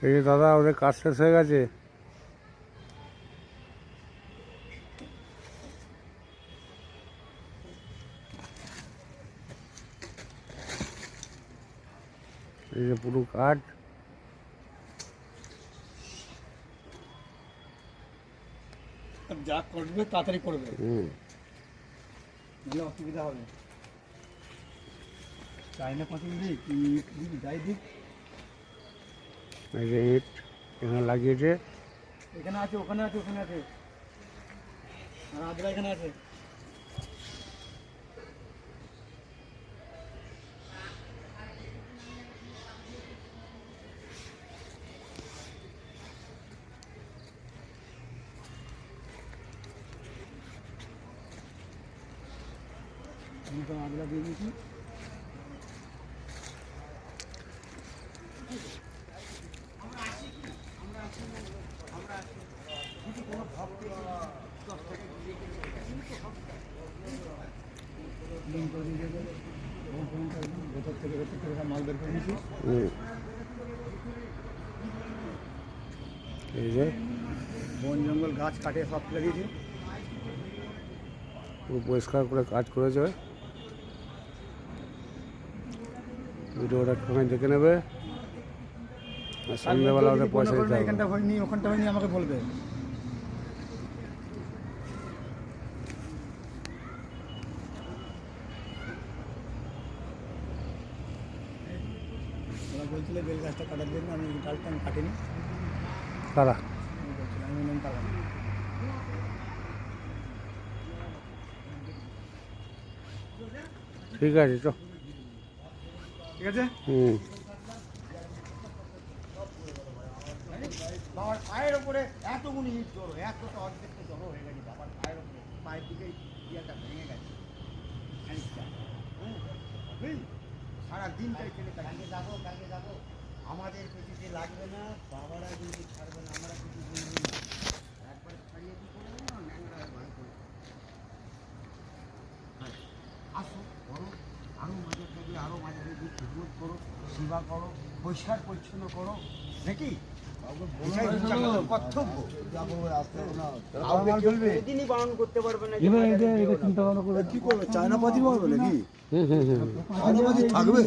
এই যে দাদা ওদের কাজ শেষ হয়ে গেছে। এই যে পুরো কাঠ। যা করবে তাড়াতাড়ি করবে, অসুবিধা হবে। চাইনা পাতিল দিক কি যাই দিক। এই যে ইট এখানে লাগিয়েছে। এখানে আছে, ওখানে আছে, ওখানে আছে, আর আদ্রা এখানে আছে। আমি তো আদ্রা দিয়ে দিয়েছি। ভেতর থেকে মাল বের করে নিয়েছি। এই যে বন জঙ্গল গাছ কাটে সব ফেলে দিয়েছি। পুরো পরিষ্কার করে কাজ করেছে। ভিডিওটা একটুখানি দেখে নেবে, আর সন্ধ্যেবেলা ওদের পয়সা দিতে হবে। এখানটা হয়নি, ওখানটা হয়নি, আমাকে বলবে। ওরা বলছিল বেল গাছটা কাটার জন্য, আমি ডালটা আমি কাটিনি। কারা? আমি বললাম কাটা না। ঠিক আছে, চল। ঠিক আছে। বাবার পায়ের ওপরে এতগুলি ইট জড়ো, এতটা অর্ধেকটা জড়ো হয়ে গেছে বাবার পায়ের ওপরে। পায়ের দিকে ইয়েটা ভেঙে গেছে খানিকটা। সারা দিনটাই ছেলে কালকে যাবো, কালকে যাবো, আমাদের কিছুতে লাগবে না, বাবারা কিন্তু ছাড়বে না, আমরা কিছু বলবো না, একবারে ছাড়িয়ে দিতে পারবো না, ন্যাংরা ভালো করে। আসো করো, আরও মাঝে থাকলে আরও মাঝে থাকলে খেদমত করো, সেবা করো, পরিষ্কার পরিচ্ছন্ন করো, নাকি কর্তব্য। দিনই বারণ করতে পারবে না, চিন্তা ভাবনা করবে কি করবে, চায়না পাতি পারবে নাকি, থাকবে।